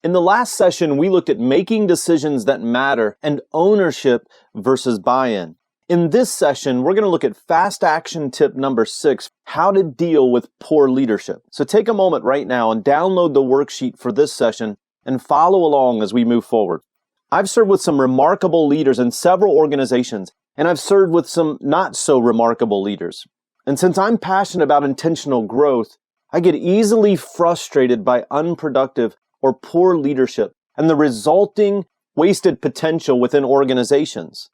In the last session, we looked at making decisions that matter and ownership versus buy-in. In this session, we're going to look at fast action tip number 6, how to deal with poor leadership. So take a moment right now and download the worksheet for this session and follow along as we move forward. I've served with some remarkable leaders in several organizations, and I've served with some not so remarkable leaders. And since I'm passionate about intentional growth, I get easily frustrated by unproductive or poor leadership and the resulting wasted potential within organizations.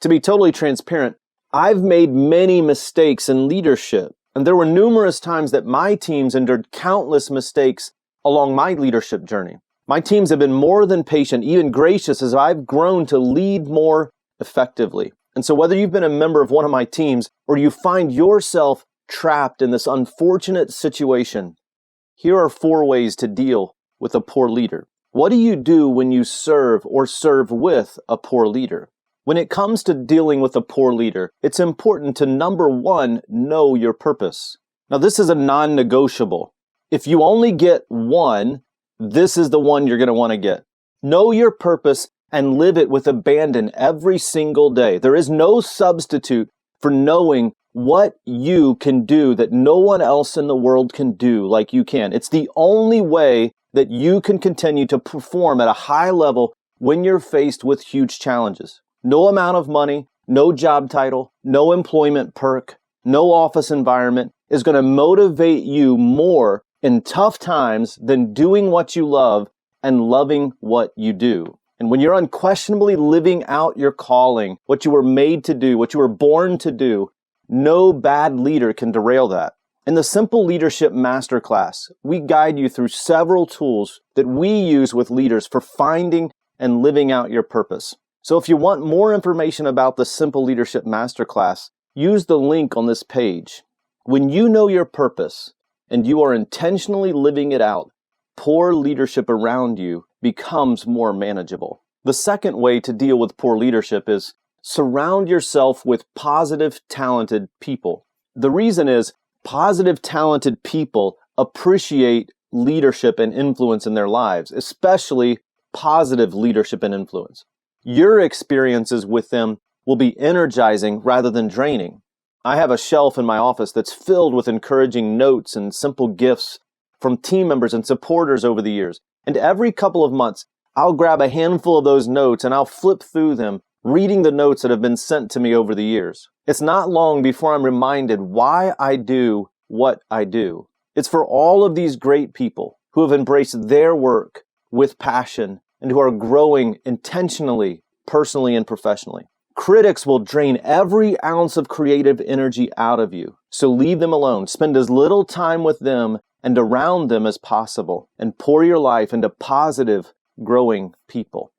To be totally transparent, I've made many mistakes in leadership, and there were numerous times that my teams endured countless mistakes along my leadership journey. My teams have been more than patient, even gracious, as I've grown to lead more effectively. And so whether you've been a member of one of my teams or you find yourself trapped in this unfortunate situation, here are 4 ways to deal with a poor leader. What do you do when you serve or serve with a poor leader? When it comes to dealing with a poor leader, it's important to, number 1, know your purpose. Now, this is a non-negotiable. If you only get one, this is the one you're going to want to get. Know your purpose and live it with abandon every single day. There is no substitute for knowing what you can do that no one else in the world can do like you can. It's the only way that you can continue to perform at a high level when you're faced with huge challenges. No amount of money, no job title, no employment perk, no office environment is going to motivate you more in tough times than doing what you love and loving what you do. And when you're unquestionably living out your calling, what you were made to do, what you were born to do, no bad leader can derail that. In the Simple Leadership Masterclass, we guide you through several tools that we use with leaders for finding and living out your purpose. So if you want more information about the Simple Leadership Masterclass, use the link on this page. When you know your purpose and you are intentionally living it out, poor leadership around you becomes more manageable. The second way to deal with poor leadership is surround yourself with positive, talented people. The reason is positive, talented people appreciate leadership and influence in their lives, especially positive leadership and influence. Your experiences with them will be energizing rather than draining. I have a shelf in my office that's filled with encouraging notes and simple gifts from team members and supporters over the years. And every couple of months, I'll grab a handful of those notes and I'll flip through them, reading the notes that have been sent to me over the years. It's not long before I'm reminded why I do what I do. It's for all of these great people who have embraced their work with passion and who are growing intentionally, personally, and professionally. Critics will drain every ounce of creative energy out of you, so leave them alone. Spend as little time with them and around them as possible, and pour your life into positive, growing people.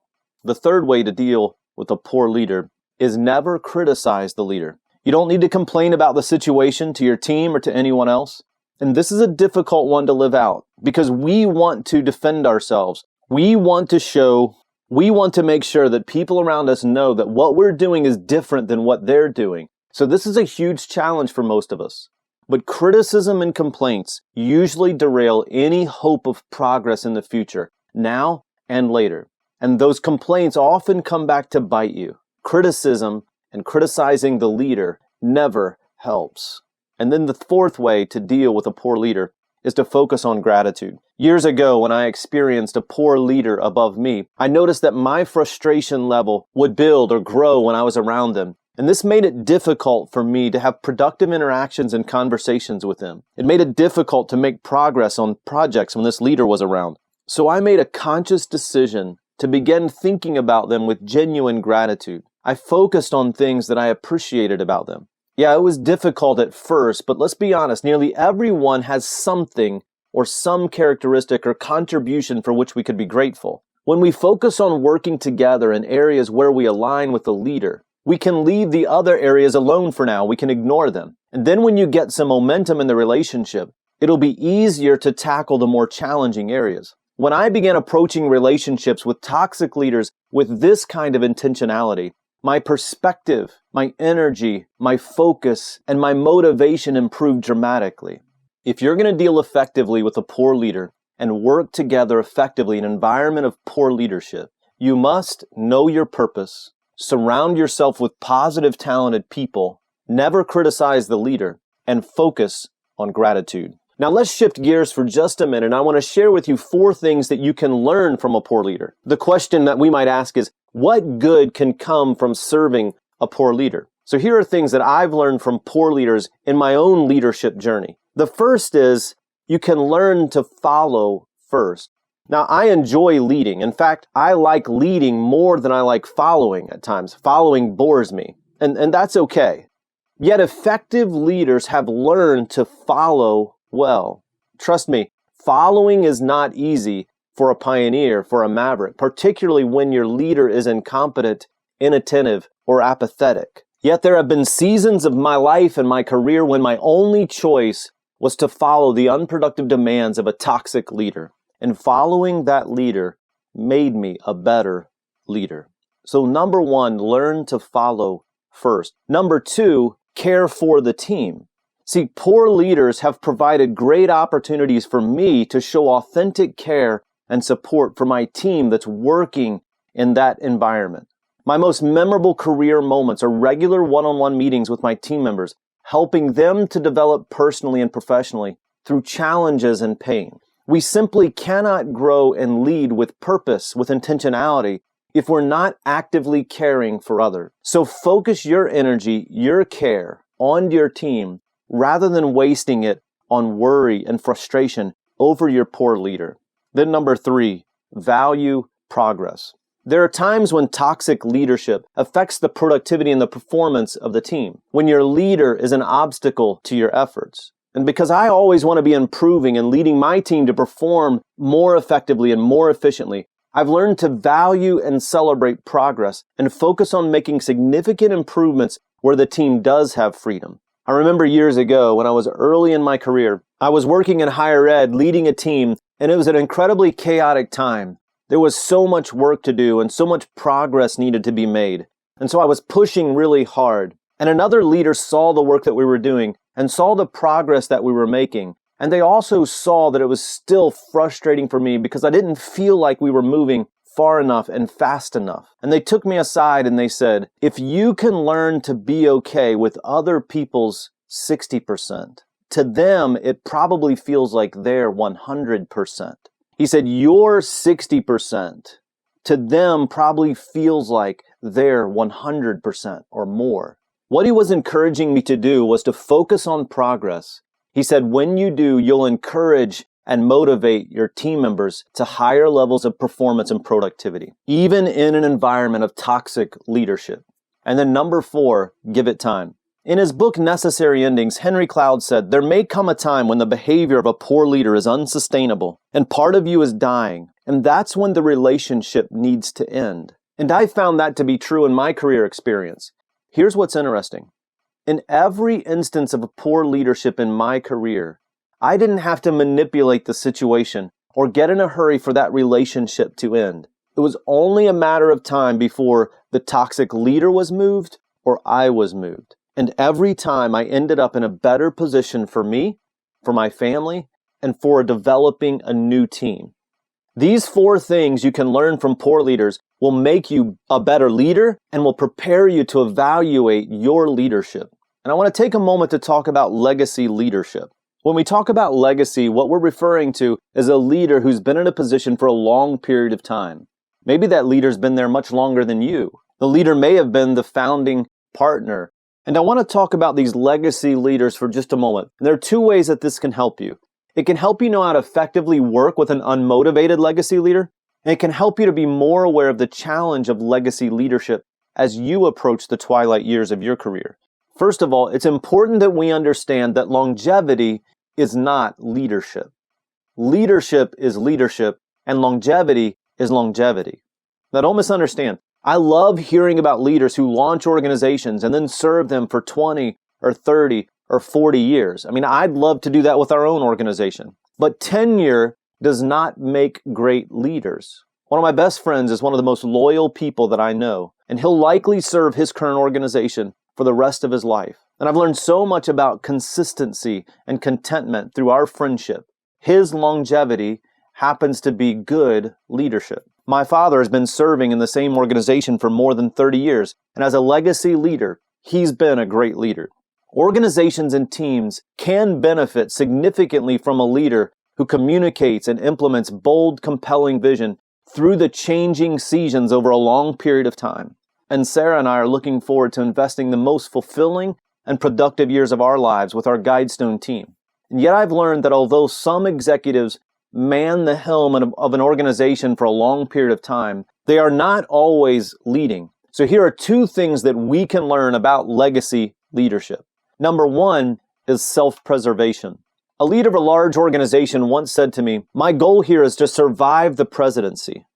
The third way to deal with a poor leader is never criticize the leader. You don't need to complain about the situation to your team or to anyone else. And this is a difficult one to live out because we want to defend ourselves. We want to make sure that people around us know that what we're doing is different than what they're doing. So this is a huge challenge for most of us. But criticism and complaints usually derail any hope of progress in the future, now and later. And those complaints often come back to bite you. Criticism and criticizing the leader never helps. And then the fourth way to deal with a poor leader is to focus on gratitude. Years ago, when I experienced a poor leader above me, I noticed that my frustration level would build or grow when I was around them. And this made it difficult for me to have productive interactions and conversations with them. It made it difficult to make progress on projects when this leader was around. So I made a conscious decision to begin thinking about them with genuine gratitude. I focused on things that I appreciated about them. Yeah, it was difficult at first, but let's be honest, nearly everyone has something or some characteristic or contribution for which we could be grateful. When we focus on working together in areas where we align with the leader, we can leave the other areas alone for now. We can ignore them. And then when you get some momentum in the relationship, it'll be easier to tackle the more challenging areas. When I began approaching relationships with toxic leaders with this kind of intentionality, my perspective, my energy, my focus, and my motivation improved dramatically. If you're going to deal effectively with a poor leader, and work together effectively in an environment of poor leadership. You must know your purpose, surround yourself with positive, talented people, never criticize the leader, and focus on gratitude. Now let's shift gears for just a minute. I want to share with you 4 things that you can learn from a poor leader. The question that we might ask is, what good can come from serving a poor leader? So here are things that I've learned from poor leaders in my own leadership journey. The first is, you can learn to follow first. Now, I enjoy leading. In fact, I like leading more than I like following at times. Following bores me, and that's okay. Yet effective leaders have learned to follow well. Trust me, following is not easy for a pioneer, for a maverick, particularly when your leader is incompetent, inattentive, or apathetic. Yet there have been seasons of my life and my career when my only choice was to follow the unproductive demands of a toxic leader. And following that leader made me a better leader. So number 1, learn to follow first. Number 2, care for the team. See, poor leaders have provided great opportunities for me to show authentic care and support for my team that's working in that environment. My most memorable career moments are regular one-on-one meetings with my team members, helping them to develop personally and professionally through challenges and pain. We simply cannot grow and lead with purpose, with intentionality, if we're not actively caring for others. So focus your energy, your care on your team, rather than wasting it on worry and frustration over your poor leader. Then number 3, value progress. There are times when toxic leadership affects the productivity and the performance of the team, when your leader is an obstacle to your efforts. And because I always want to be improving and leading my team to perform more effectively and more efficiently, I've learned to value and celebrate progress and focus on making significant improvements where the team does have freedom. I remember years ago when I was early in my career, I was working in higher ed, leading a team, and it was an incredibly chaotic time. There was so much work to do and so much progress needed to be made. And so I was pushing really hard. And another leader saw the work that we were doing and saw the progress that we were making. And they also saw that it was still frustrating for me because I didn't feel like we were moving far enough and fast enough. And they took me aside and they said, if you can learn to be okay with other people's 60%, to them, it probably feels like their 100%. He said, your 60% to them probably feels like their 100% or more. What he was encouraging me to do was to focus on progress. He said, when you do, you'll encourage and motivate your team members to higher levels of performance and productivity, even in an environment of toxic leadership. And then number 4, give it time. In his book, Necessary Endings, Henry Cloud said, there may come a time when the behavior of a poor leader is unsustainable and part of you is dying, and that's when the relationship needs to end. And I found that to be true in my career experience. Here's what's interesting. In every instance of a poor leadership in my career, I didn't have to manipulate the situation or get in a hurry for that relationship to end. It was only a matter of time before the toxic leader was moved or I was moved. And every time I ended up in a better position for me, for my family, and for developing a new team. These 4 things you can learn from poor leaders will make you a better leader and will prepare you to evaluate your leadership. And I want to take a moment to talk about legacy leadership. When we talk about legacy, what we're referring to is a leader who's been in a position for a long period of time. Maybe that leader's been there much longer than you. The leader may have been the founding partner. And I want to talk about these legacy leaders for just a moment. And there are 2 ways that this can help you. It can help you know how to effectively work with an unmotivated legacy leader, and it can help you to be more aware of the challenge of legacy leadership as you approach the twilight years of your career. First of all, it's important that we understand that longevity is not leadership. Leadership is leadership, and longevity is longevity. Now, don't misunderstand. I love hearing about leaders who launch organizations and then serve them for 20 or 30 or 40 years. I mean, I'd love to do that with our own organization. But tenure does not make great leaders. One of my best friends is one of the most loyal people that I know, and he'll likely serve his current organization for the rest of his life. And I've learned so much about consistency and contentment through our friendship. His longevity happens to be good leadership. My father has been serving in the same organization for more than 30 years, and as a legacy leader, he's been a great leader. Organizations and teams can benefit significantly from a leader who communicates and implements bold, compelling vision through the changing seasons over a long period of time. And Sarah and I are looking forward to investing the most fulfilling and productive years of our lives with our Guidestone team. And yet I've learned that although some executives man the helm of an organization for a long period of time, they are not always leading. So here are two things that we can learn about legacy leadership. Number one is self-preservation. A leader of a large organization once said to me, "My goal here is to survive the presidency."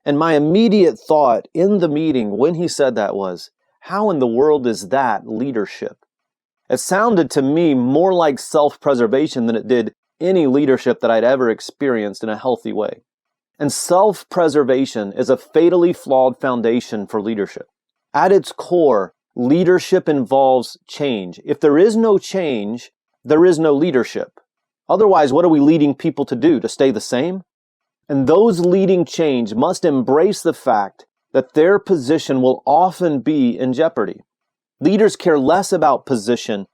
And my immediate thought in the meeting when he said that was, how in the world is that leadership? It sounded to me more like self-preservation than it did any leadership that I'd ever experienced in a healthy way. And self-preservation is a fatally flawed foundation for leadership. At its core, leadership involves change. If there is no change, there is no leadership. Otherwise, what are we leading people to do? To stay the same? And those leading change must embrace the fact that their position will often be in jeopardy. Leaders care less about position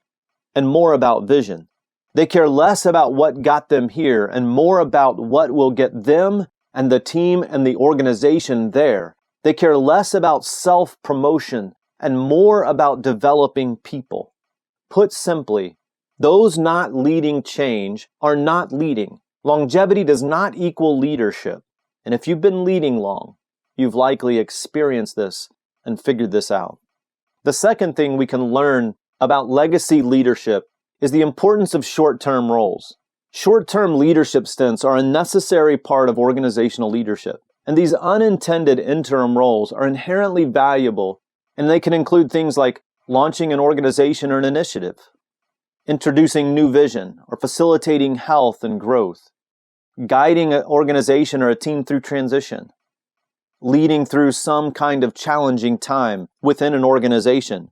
and more about vision. They care less about what got them here and more about what will get them and the team and the organization there. They care less about self-promotion and more about developing people. Put simply, those not leading change are not leading. Longevity does not equal leadership. And if you've been leading long, you've likely experienced this and figured this out. The second thing we can learn about legacy leadership is the importance of short-term roles. Short-term leadership stints are a necessary part of organizational leadership, and these unintended interim roles are inherently valuable, and they can include things like launching an organization or an initiative, introducing new vision, or facilitating health and growth, guiding an organization or a team through transition, leading through some kind of challenging time within an organization,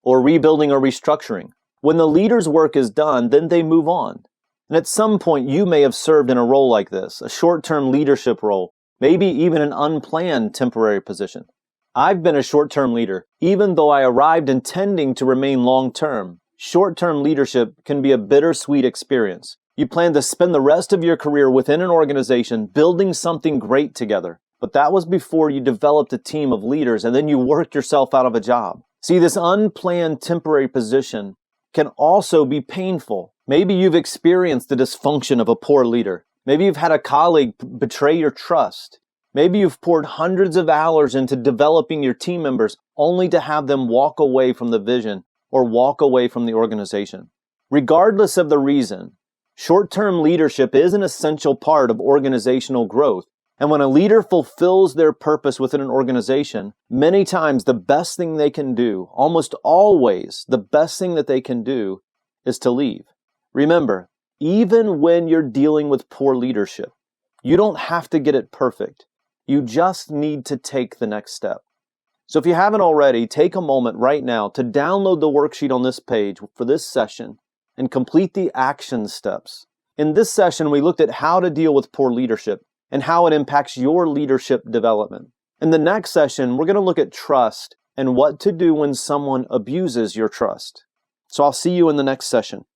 or rebuilding or restructuring. When the leader's work is done, then they move on. And at some point, you may have served in a role like this, a short-term leadership role, maybe even an unplanned temporary position. I've been a short-term leader, even though I arrived intending to remain long-term. Short-term leadership can be a bittersweet experience. You plan to spend the rest of your career within an organization building something great together. But that was before you developed a team of leaders and then you worked yourself out of a job. See, this unplanned temporary position can also be painful. Maybe you've experienced the dysfunction of a poor leader. Maybe you've had a colleague betray your trust. Maybe you've poured hundreds of hours into developing your team members only to have them walk away from the vision or walk away from the organization. Regardless of the reason, short-term leadership is an essential part of organizational growth. And when a leader fulfills their purpose within an organization, many times the best thing they can do, almost always the best thing that they can do, is to leave. Remember, even when you're dealing with poor leadership, you don't have to get it perfect. You just need to take the next step. So if you haven't already, take a moment right now to download the worksheet on this page for this session and complete the action steps. In this session, we looked at how to deal with poor leadership and how it impacts your leadership development. In the next session, we're going to look at trust and what to do when someone abuses your trust. So I'll see you in the next session.